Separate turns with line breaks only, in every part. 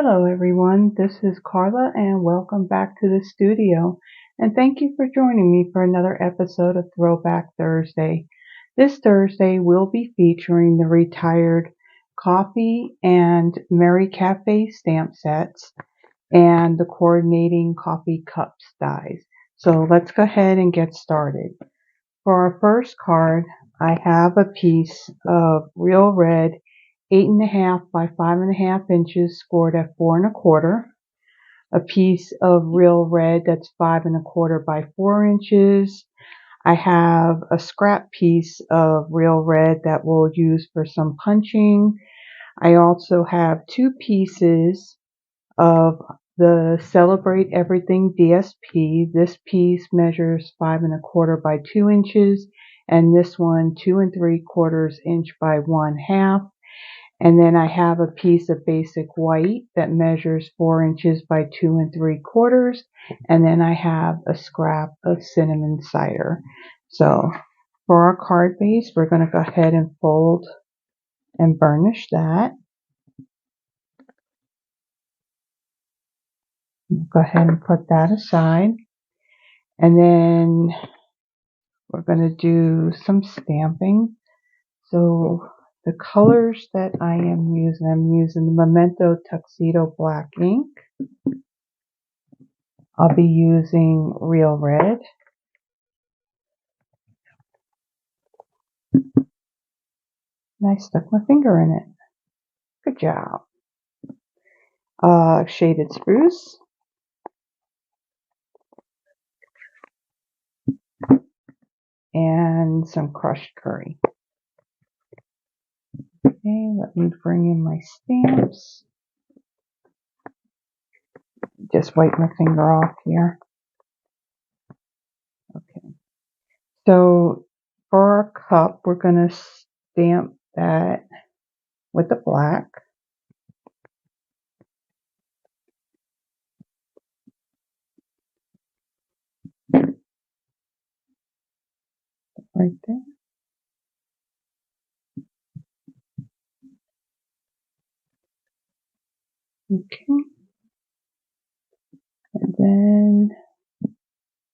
Hello everyone, this is Carla and welcome back to the studio, and thank you for joining me for another episode of Throwback Thursday. This Thursday we'll be featuring the retired Coffee and Merry Café stamp sets and the coordinating coffee cups dies. So let's go ahead and get started. For our first card, I have a piece of Real Red 8.5 by 5.5 inches scored at 4 1/4. A piece of Real Red that's 5 1/4 by 4 inches. I have a scrap piece of Real Red that we'll use for some punching. I also have 2 pieces of the Celebrate Everything DSP. This piece measures 5 1/4 by 2 inches, and this one 2 3/4 inch by 1/2. And then I have a piece of basic white that measures 4 inches by 2 3/4. And then I have a scrap of cinnamon cider. So for our card base, we're going to go ahead and fold and burnish that. Go ahead and put that aside. And then we're going to do some stamping. So the colors that I'm using the Memento Tuxedo Black ink. I'll be using Real Red. And I stuck my finger in it. Good job. Shaded Spruce. And some crushed curry. Okay, let me bring in my stamps. Just wipe my finger off here. Okay. So for our cup, we're going to stamp that with the black. Right there. Okay. And then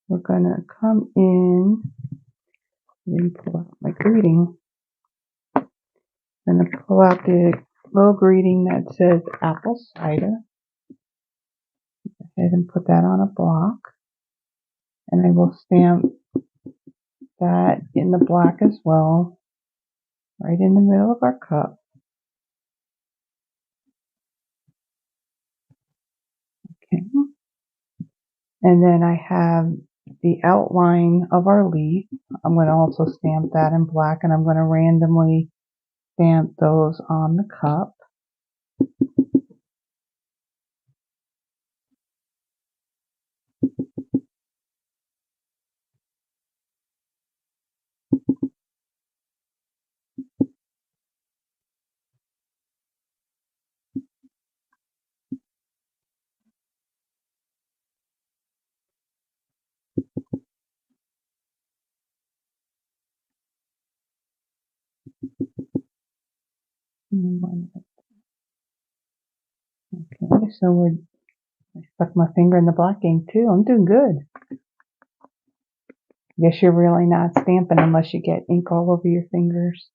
we're going to come in and pull out my greeting. I'm going to pull out the little greeting that says apple cider. Go ahead and put that on a block. And I will stamp that in the black as well, right in the middle of our cup. Okay. And then I have the outline of our leaf. I'm going to also stamp that in black, and I'm going to randomly stamp those on the cup. Okay, so I stuck my finger in the black ink too. I'm doing good. Guess you're really not stamping unless you get ink all over your fingers.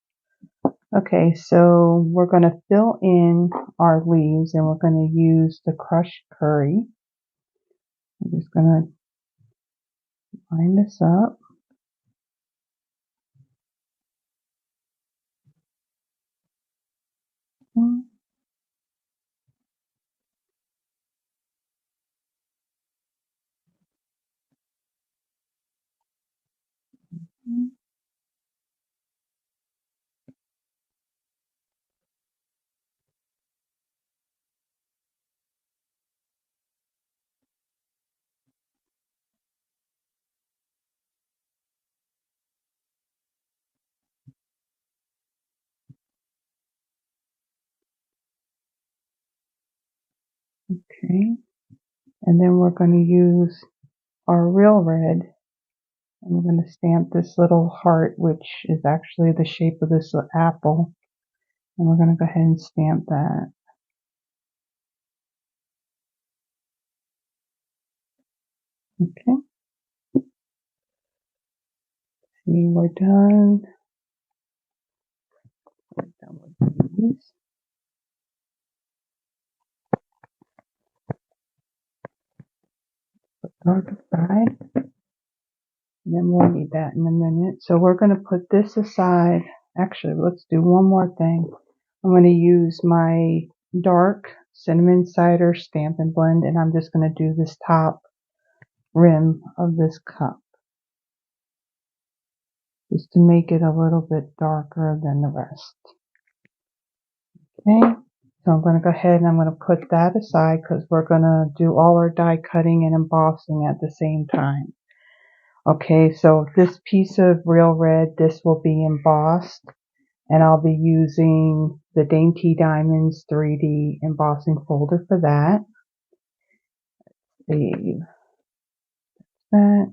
Okay, so we're going to fill in our leaves, and we're going to use the crushed curry. I'm just going to line this up. Okay, and then we're going to use our Real Red, and we're going to stamp this little heart, which is actually the shape of this apple, and we're going to go ahead and stamp that. Okay, see, we're done. We're done with these. Dark side, and then we'll need that in a minute. So we're going to put this aside. Actually, let's do one more thing. I'm going to use my dark cinnamon cider stamp and blend, and I'm just going to do this top rim of this cup just to make it a little bit darker than the rest. Okay, so I'm going to go ahead and I'm going to put that aside because we're going to do all our die cutting and embossing at the same time. Okay, so this piece of real red, this will be embossed, and I'll be using the Dainty Diamonds 3D embossing folder for that. Save that.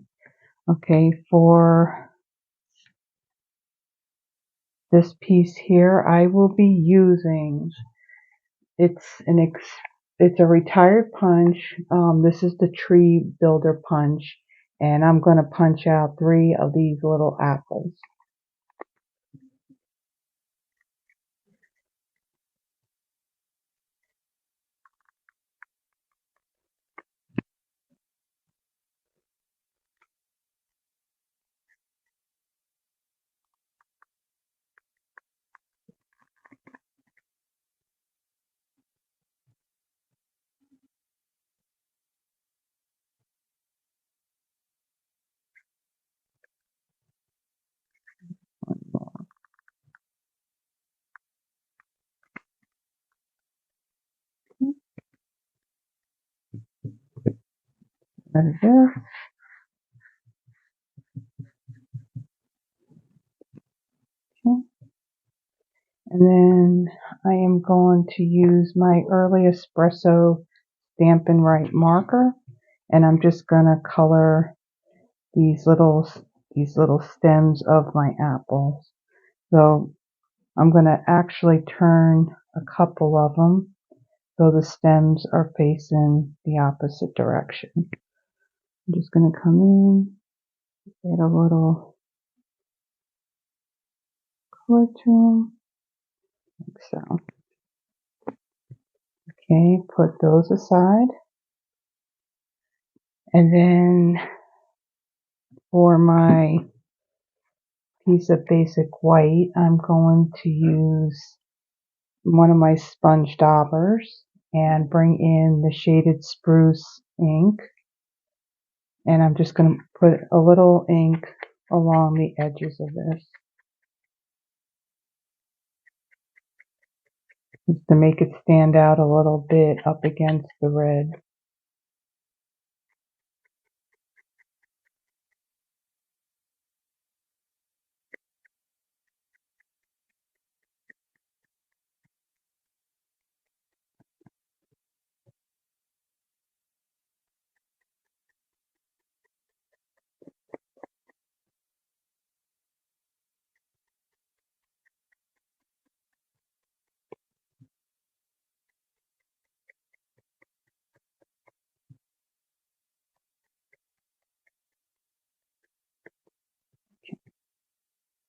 Okay, for this piece here, I will be using, it's a retired punch. This is the Tree Builder punch, and I'm going to punch out 3 of these little apples. One more. Right there. Okay. And then I am going to use my early espresso Stampin' Right marker, and I'm just going to color these little stems of my apples. So I'm going to actually turn a couple of them so the stems are facing the opposite direction. I'm just going to come in, add a little color to them, like so. Okay, put those aside. And then for my piece of basic white, I'm going to use one of my sponge daubers and bring in the shaded spruce ink. And I'm just going to put a little ink along the edges of this, just to make it stand out a little bit up against the red.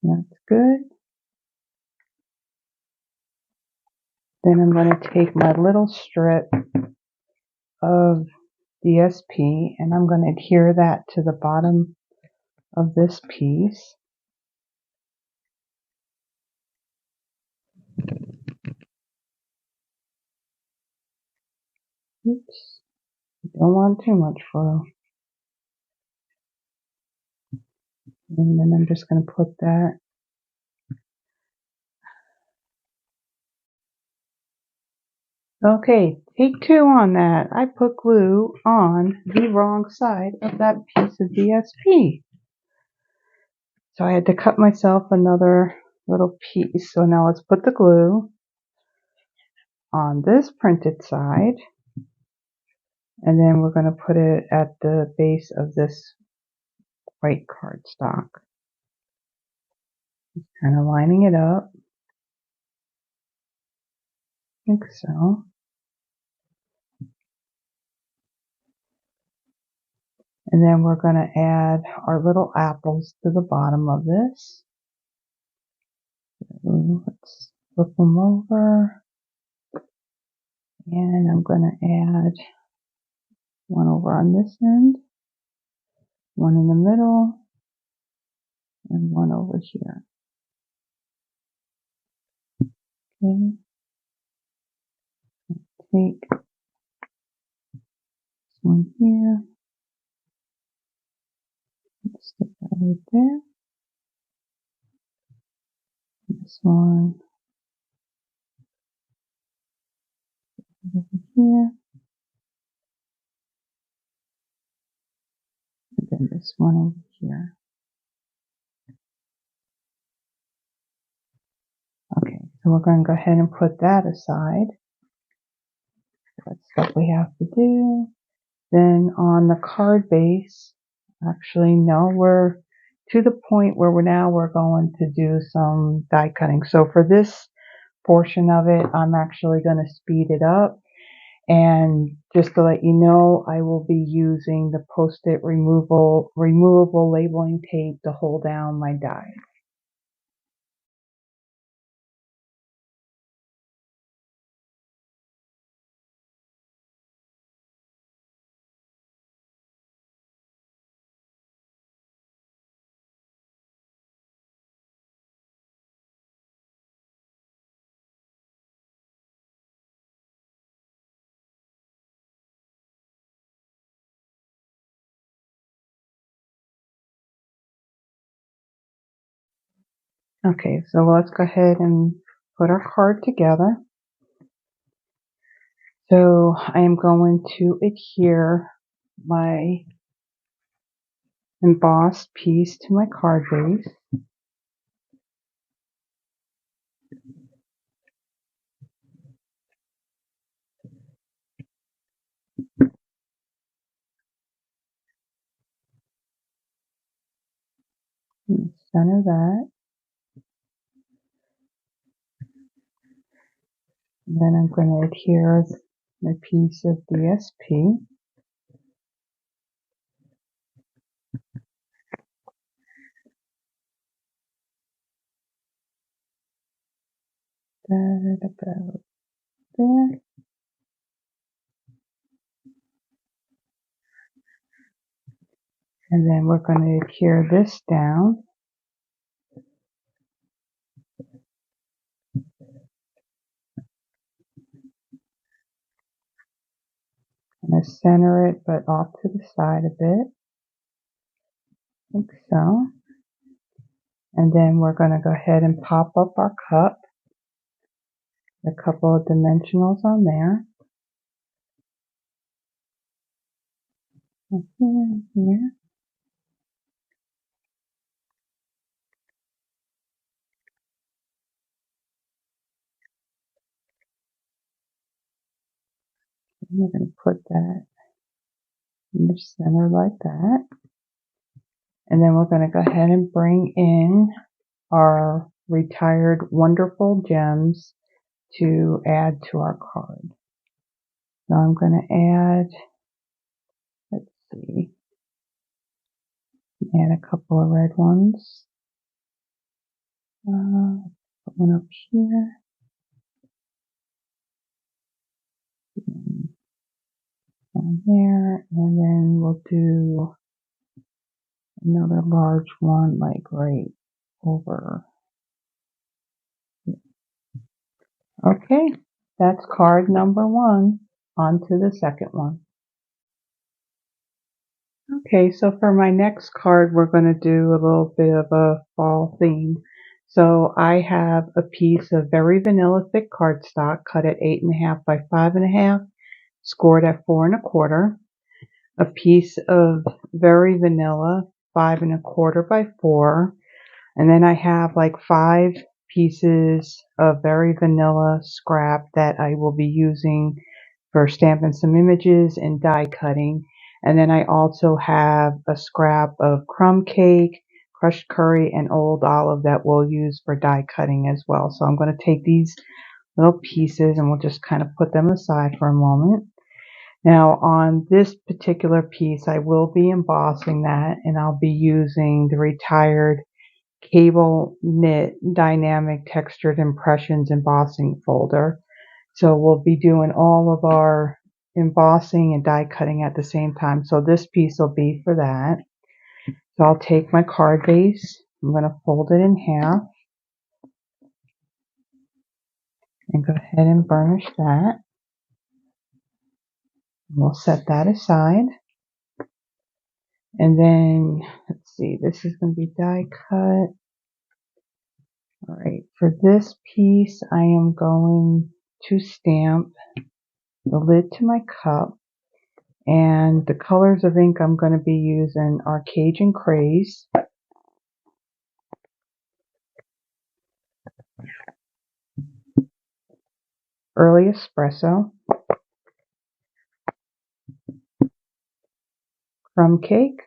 That's good. Then I'm going to take my little strip of DSP and I'm going to adhere that to the bottom of this piece. Oops, don't want too much foil. And then I'm just going to put that. Okay, take 2 on that. I put glue on the wrong side of that piece of DSP. So I had to cut myself another little piece. So now let's put the glue on this printed side. And then we're going to put it at the base of this white cardstock. Kind of lining it up. I think so. And then we're going to add our little apples to the bottom of this. Let's flip them over. And I'm going to add one over on this end, one in the middle, and one over here. Okay. Take this one here. Let's stick that right there. This one over here. And then this one over here. Okay, so we're going to go ahead and put that aside. That's what we have to do. Then on the card base, actually no, we're to the point where we're going to do some die cutting. So for this portion of it, I'm actually going to speed it up. And just to let you know, I will be using the Post-it removable labeling tape to hold down my die. Okay, so let's go ahead and put our card together. So I am going to adhere my embossed piece to my card base. Center that. And then I'm going to adhere my piece of DSP. That about there. And then we're going to adhere this down. I'm going to center it, but off to the side a bit, like so. And then we're going to go ahead and pop up our cup. A couple of dimensionals on there. Here, here. And we're going to put that in the center like that. And then we're going to go ahead and bring in our retired wonderful gems to add to our card. So I'm going to add, let's see, add a couple of red ones. Put one up here. Down there. And then we'll do another large one like right over. Okay, that's card number 1. On to the second one. Okay, so for my next card, we're going to do a little bit of a fall theme. So I have a piece of very vanilla thick cardstock cut at 8.5 by 5.5, scored at 4 1/4. A piece of very vanilla 5 1/4 by 4, and then I have like 5 pieces of very vanilla scrap that I will be using for stamping some images and die cutting. And then I also have a scrap of crumb cake, crushed curry, and old olive that we'll use for die cutting as well. So I'm going to take these little pieces and we'll just kind of put them aside for a moment. Now on this particular piece, I will be embossing that, and I'll be using the retired Cable Knit Dynamic Textured Impressions embossing folder. So we'll be doing all of our embossing and die cutting at the same time. So this piece will be for that. So I'll take my card base, I'm going to fold it in half and go ahead and burnish that. We'll set that aside. And then, let's see, this is going to be die cut. Alright, for this piece, I am going to stamp the lid to my cup. And the colors of ink I'm going to be using are Cajun Craze, Early Espresso, Crumb Cake,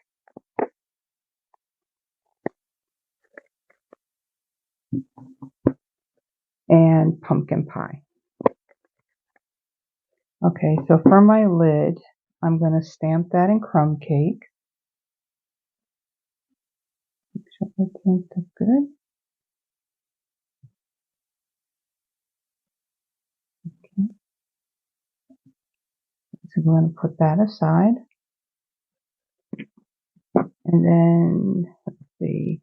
and Pumpkin Pie. Okay, so for my lid, I'm going to stamp that in Crumb Cake. Make sure the tint is good. Okay. So we're going to put that aside. And then, let's see.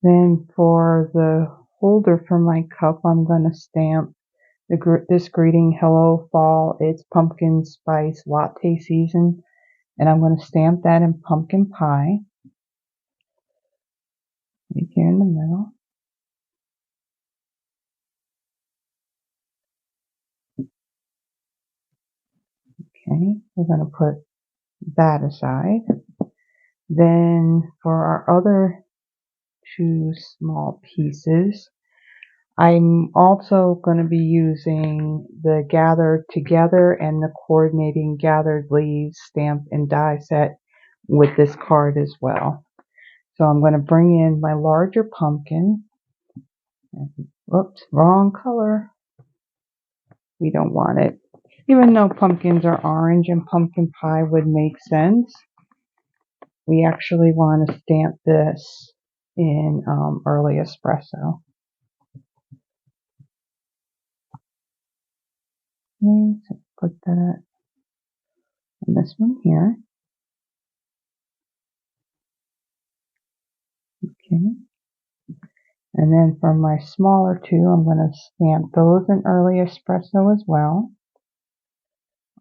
Then for the holder for my cup, I'm going to stamp this greeting, Hello Fall, it's pumpkin spice latte season. And I'm going to stamp that in Pumpkin Pie. Right here in the middle. Okay, we're going to put that aside. Then for our other two small pieces, I'm also going to be using the Gather Together and the Coordinating Gathered Leaves stamp and die set with this card as well. So I'm going to bring in my larger pumpkin. Whoops, wrong color. We don't want it. Even though pumpkins are orange and pumpkin pie would make sense, we actually want to stamp this in Early Espresso. Okay, so put that on this one here. Okay. And then for my smaller two, I'm going to stamp those in Early Espresso as well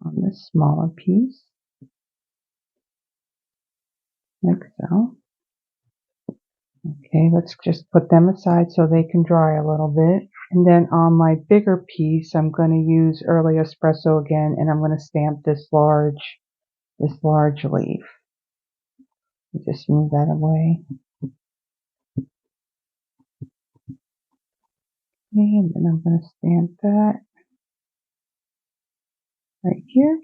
on this smaller piece, like so. Okay, let's just put them aside so they can dry a little bit. And then on my bigger piece, I'm going to use Early Espresso again, and I'm going to stamp this large leaf. Just move that away. Okay, and then I'm going to stamp that right here.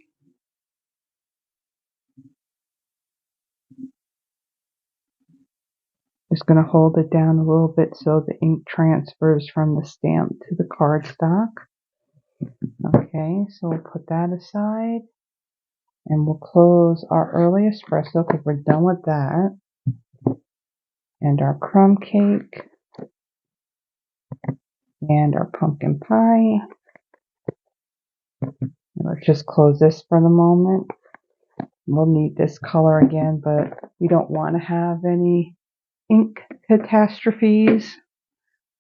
Just going to hold it down a little bit so the ink transfers from the stamp to the cardstock. Okay, so we'll put that aside. And we'll close our Early Espresso because we're done with that. And our crumb cake. And our pumpkin pie. And let's just close this for the moment. We'll need this color again, but we don't want to have any ink catastrophes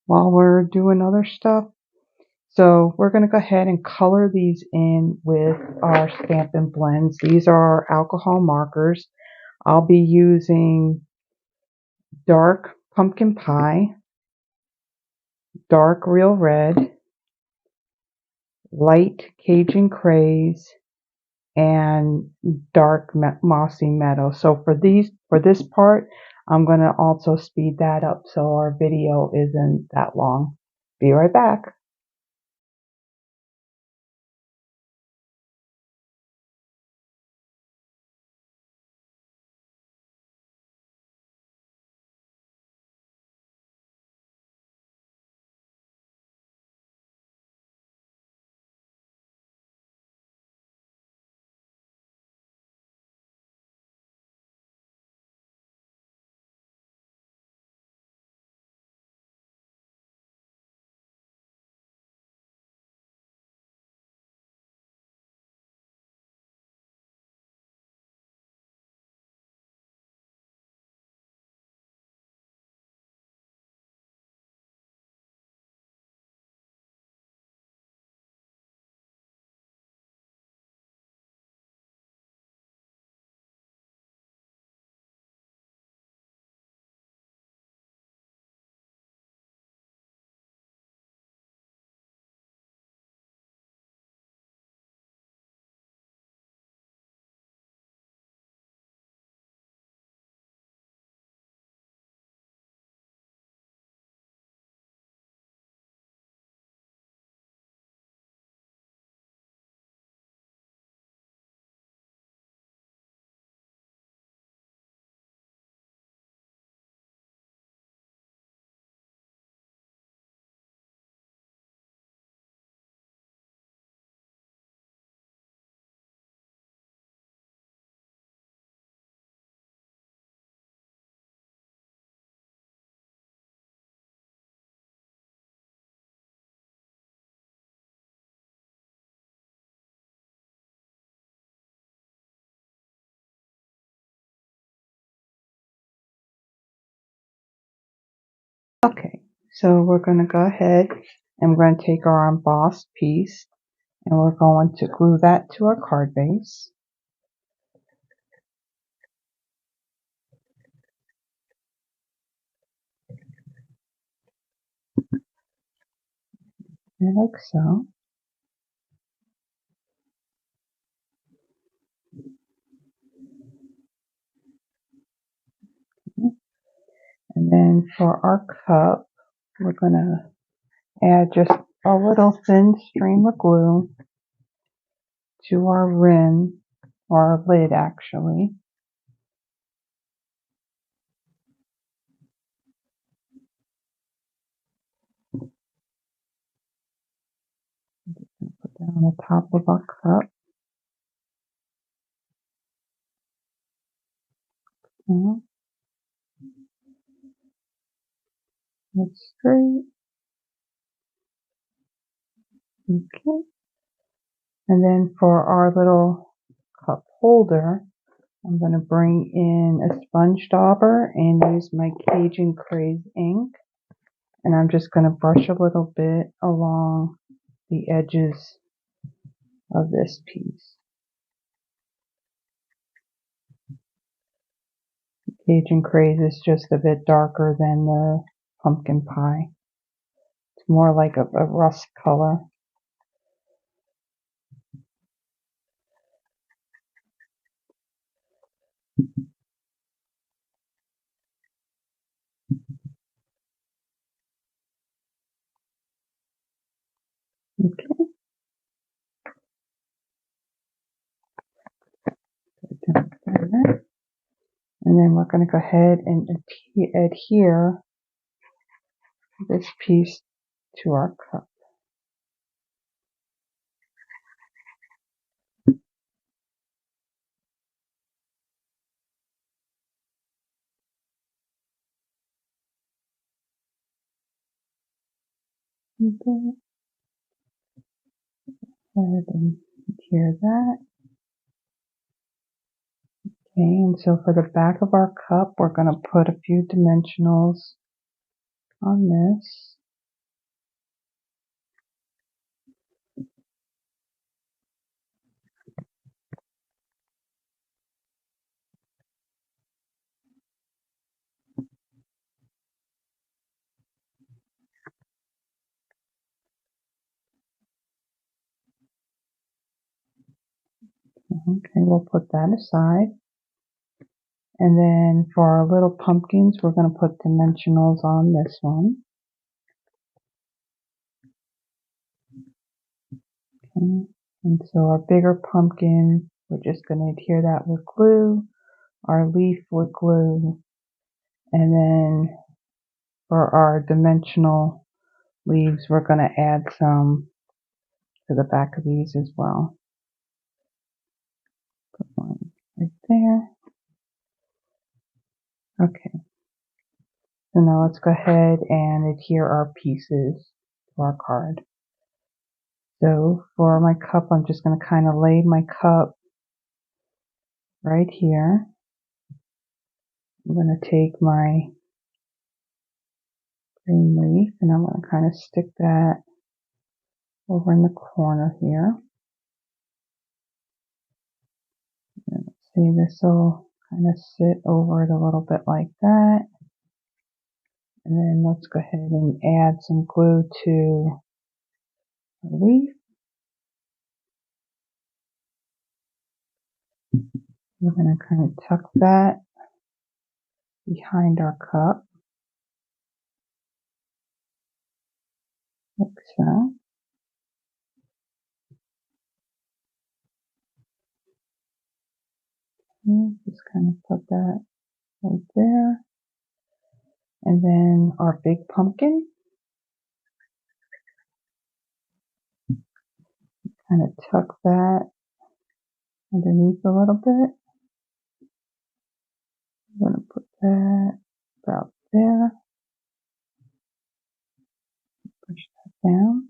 while we're doing other stuff. So we're going to go ahead and color these in with our Stampin' Blends. These are our alcohol markers. I'll be using dark pumpkin pie, dark real red, light Cajun craze, and dark mossy meadow. So for this part, I'm going to also speed that up so our video isn't that long. Be right back. Okay, so we're going to go ahead and we're going to take our embossed piece and we're going to glue that to our card base. Like so. And then for our cup, we're going to add just a little thin stream of glue to our rim, or our lid actually. Put that on the top of our cup. Okay. It's straight. Okay. And then for our little cup holder, I'm going to bring in a sponge dauber and use my Cajun Craze ink. And I'm just going to brush a little bit along the edges of this piece. Cajun Craze is just a bit darker than the pumpkin pie. It's more like a rust color. Okay. And then we're going to go ahead and adhere this piece to our cup. Okay. And adhere that. Okay, and so for the back of our cup, we're going to put a few dimensionals on this. Okay, we'll put that aside. And then for our little pumpkins, we're going to put dimensionals on this one. Okay, and so our bigger pumpkin, we're just going to adhere that with glue, our leaf with glue, and then for our dimensional leaves, we're going to add some to the back of these as well. Put one right there. Okay, so now let's go ahead and adhere our pieces to our card. So for my cup, I'm just going to kind of lay my cup right here. I'm going to take my green leaf and I'm going to kind of stick that over in the corner here. And let's see, this will kind of sit over it a little bit like that. And then let's go ahead and add some glue to the leaf. We're going to kind of tuck that behind our cup, like so. And just kind of put that right there. And then our big pumpkin, kind of tuck that underneath a little bit. I'm going to put that about there. Push that down.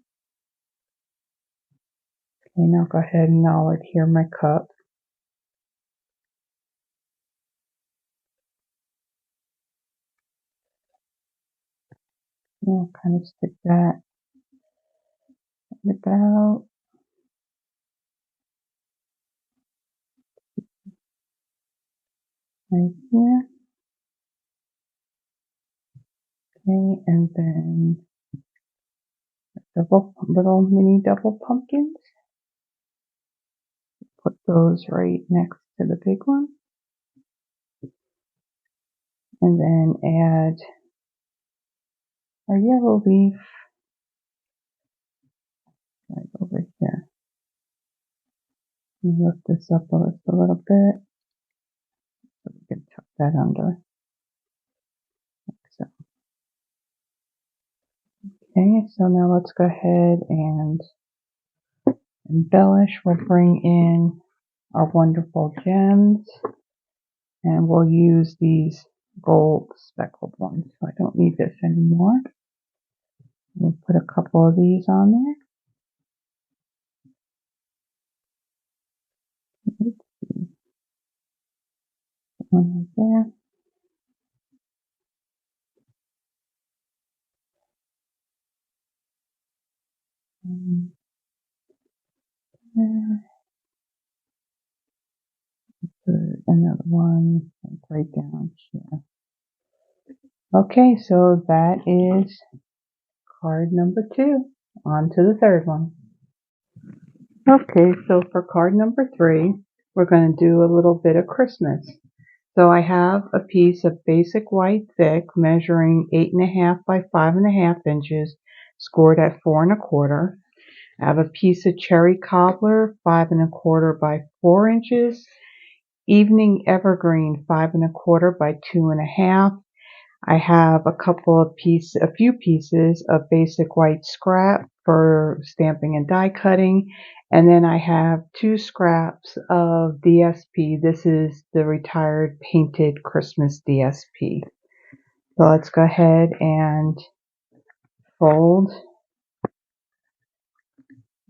Okay, now go ahead and I'll adhere my cup. I'll kind of stick that about right here. Okay, and then little mini double pumpkins. Put those right next to the big one. And then add our yellow leaf right over here. And lift this up just a little bit so we can tuck that under. Like so. Okay, so now let's go ahead and embellish. We'll bring in our wonderful gems, and we'll use these gold speckled ones. So I don't need this anymore. We'll put a couple of these on there. One right there. And there. Put another one right down here. Okay, so that is card number 2. On to the third one. Okay, so for card number 3, we're going to do a little bit of Christmas. So I have a piece of basic white thick measuring 8.5 by 5.5 inches, scored at 4 1/4. I have a piece of cherry cobbler, 5 1/4 by 4 inches. Evening evergreen, 5 1/4 by 2 1/2. I have a few pieces of basic white scrap for stamping and die cutting. And then I have 2 scraps of DSP. This is the retired painted Christmas DSP. So let's go ahead and fold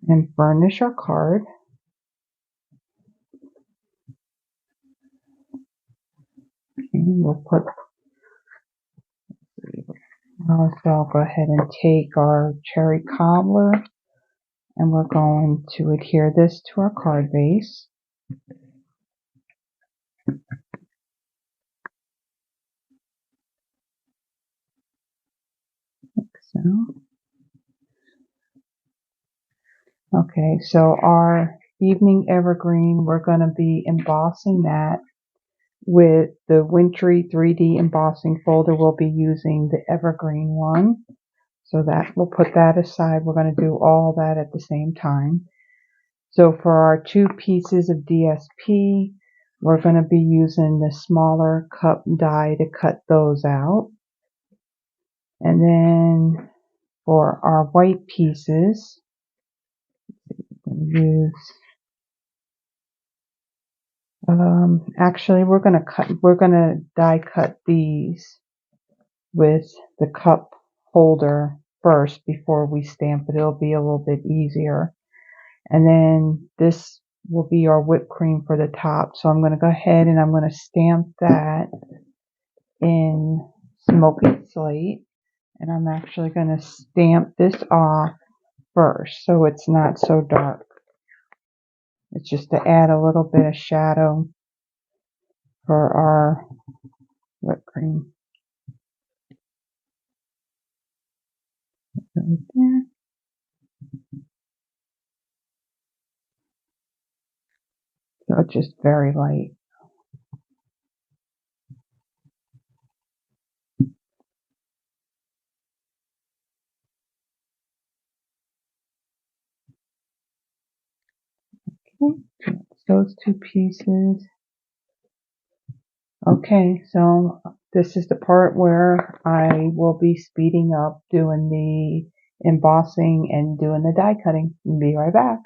and burnish our card. Okay, we'll put, so I'll go ahead and take our cherry cobbler, and we're going to adhere this to our card base. Like so. Okay, so our evening evergreen, we're going to be embossing that with the wintry 3D embossing folder. We'll be using the evergreen one. So that we'll put that aside. We're going to do all that at the same time. So for our 2 pieces of DSP, we're going to be using the smaller cup die to cut those out. And then for our white pieces, we're going to use actually we're going to die cut these with the cup holder first before we stamp it. It'll be a little bit easier. And then this will be our whipped cream for the top. So I'm going to go ahead and I'm going to stamp that in smoky slate. And I'm actually going to stamp this off first so it's not so dark. It's just to add a little bit of shadow for our whipped cream. Right there. So it's just very light. Okay, so those 2 pieces. Okay, so this is the part where I will be speeding up doing the embossing and doing the die cutting. Be right back.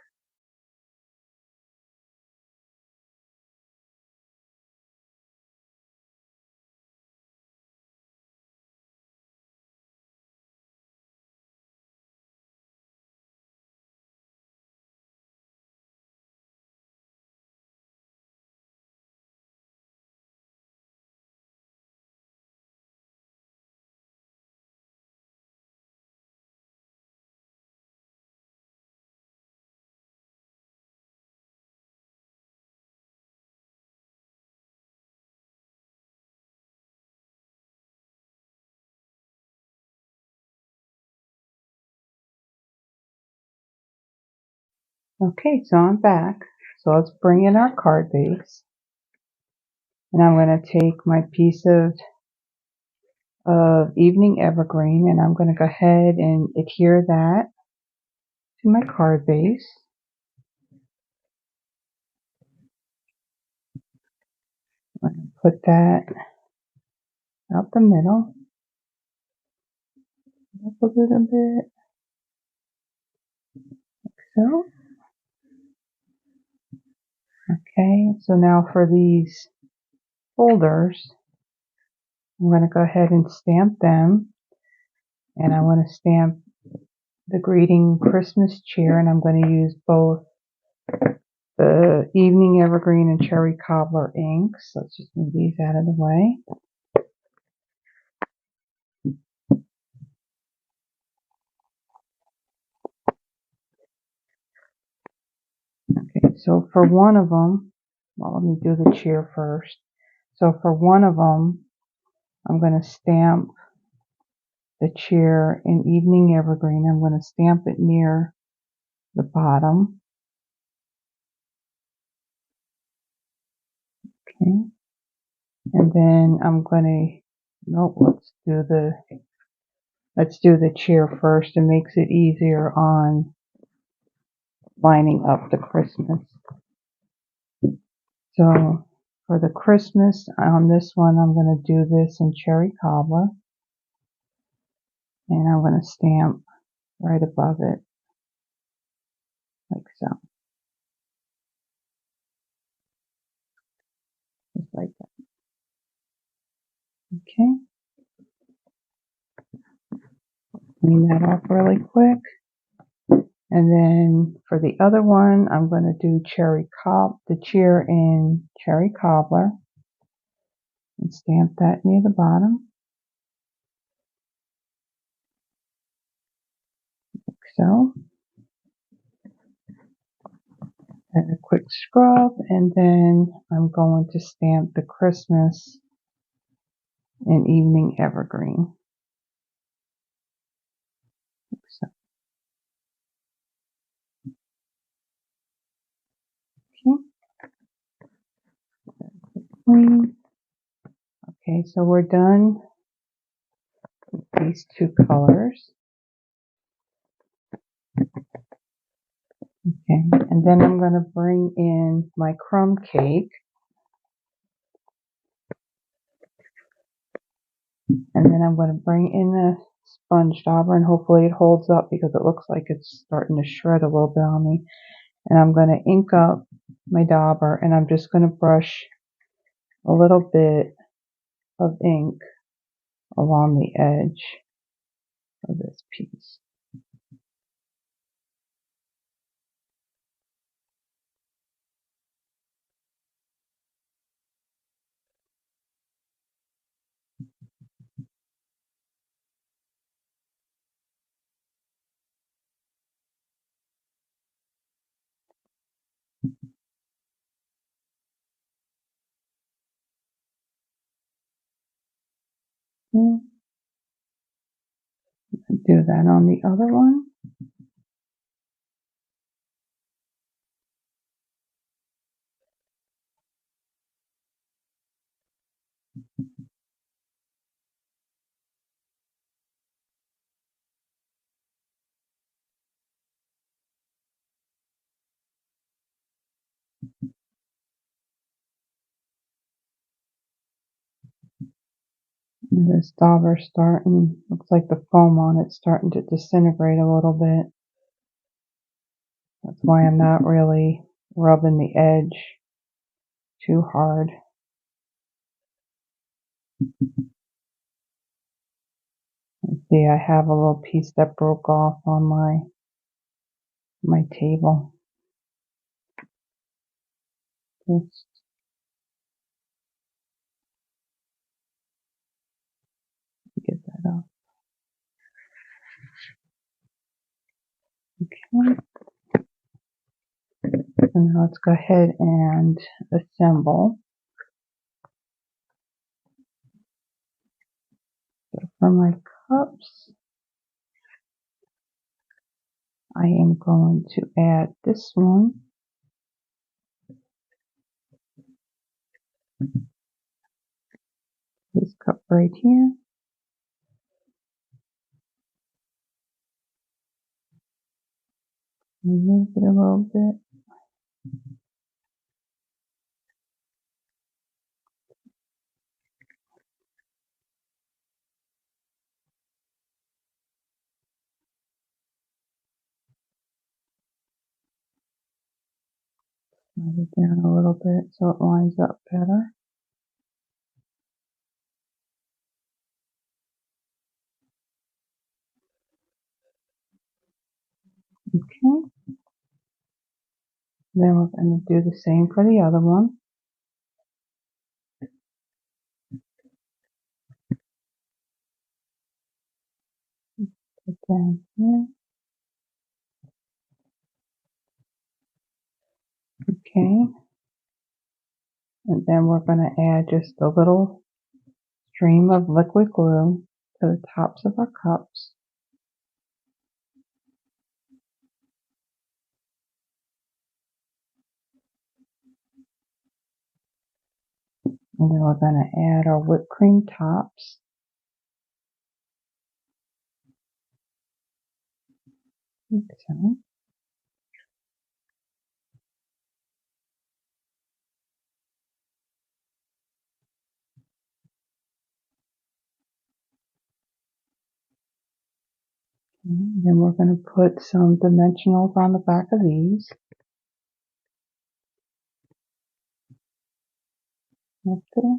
Okay, so I'm back. So let's bring in our card base. And I'm going to take my piece of Evening Evergreen and I'm going to go ahead and adhere that to my card base. I'm going to put that out the middle, up a little bit, like so. Okay, so now for these folders, I'm going to go ahead and stamp them. And I want to stamp the greeting Christmas cheer, and I'm going to use both the Evening Evergreen and Cherry Cobbler inks. So let's just move these out of the way. Okay, so for one of them, well, let me do the cheer first. So for one of them, I'm going to stamp the cheer in Evening Evergreen. I'm going to stamp it near the bottom. Okay, and then I'm going to, nope, let's do the cheer first. It makes it easier on lining up the Christmas. So for the Christmas on this one, I'm going to do this in Cherry Cobbler. And I'm going to stamp right above it, like so. Just like that. Okay. Clean that off really quick. And then for the other one, I'm going to do the cheer in Cherry Cobbler. And stamp that near the bottom. Like so. And a quick scrub, and then I'm going to stamp the Christmas in Evening Evergreen. So, okay, clean. Okay, so we're done with these two colors. Okay, and then I'm going to bring in my crumb cake. And then I'm going to bring in the sponge dauber, and hopefully it holds up because it looks like it's starting to shred a little bit on me. And I'm going to ink up my dauber, and I'm just going to brush a little bit of ink along the edge of this piece. Do that on the other one. And this dauber looks like the foam on it's starting to disintegrate a little bit. That's why I'm not really rubbing the edge too hard. See, I have a little piece that broke off on my table. Just get that off. Okay. And now let's go ahead and assemble. So for my cups, I am going to add this one. This cup right here. Move it a little bit. Slide it down a little bit so it lines up better. Okay. Then we're going to do the same for the other one. Put down here. Okay. And then we're going to add just a little stream of liquid glue to the tops of our cups. And then we're going to add our whipped cream tops. Like so. And then we're going to put some dimensionals on the back of these. Up there.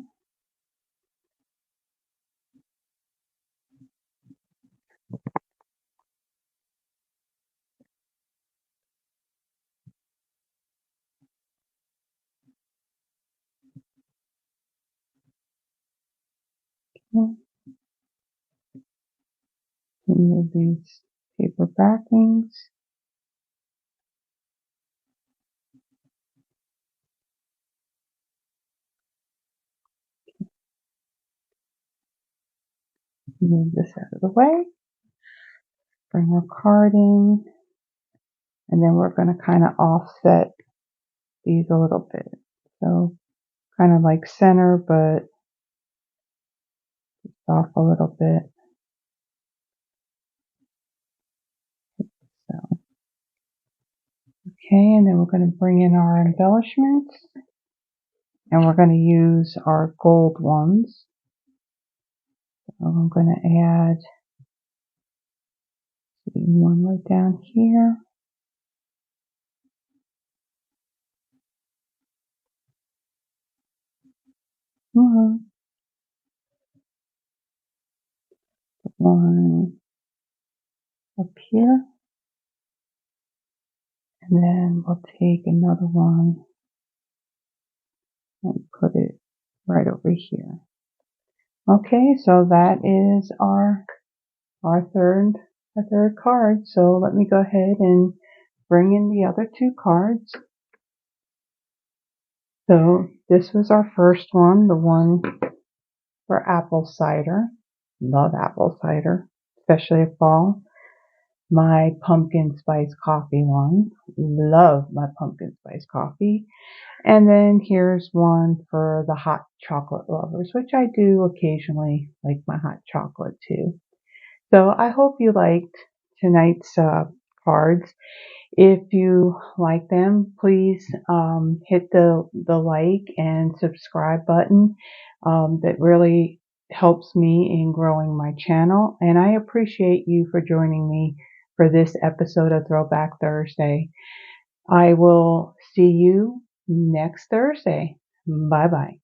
Remove these paper backings. Move this out of the way. Bring our card in. And then we're going to kind of offset these a little bit. So kind of like center, but off a little bit. So, okay, and then we're going to bring in our embellishments. And we're going to use our gold ones. So I'm going to add one right down here. One up here. And then we'll take another one and put it right over here. Okay, so that is our third card. So let me go ahead and bring in the other two cards. So this was our first one, the one for apple cider. Love apple cider, especially at fall. My pumpkin spice coffee one. Love my pumpkin spice coffee. And then here's one for the hot chocolate lovers, which I do occasionally like my hot chocolate too. So I hope you liked tonight's cards. If you like them, please hit the like and subscribe button. That really helps me in growing my channel. And I appreciate you for joining me for this episode of Throwback Thursday. I will see you next Thursday. Bye bye.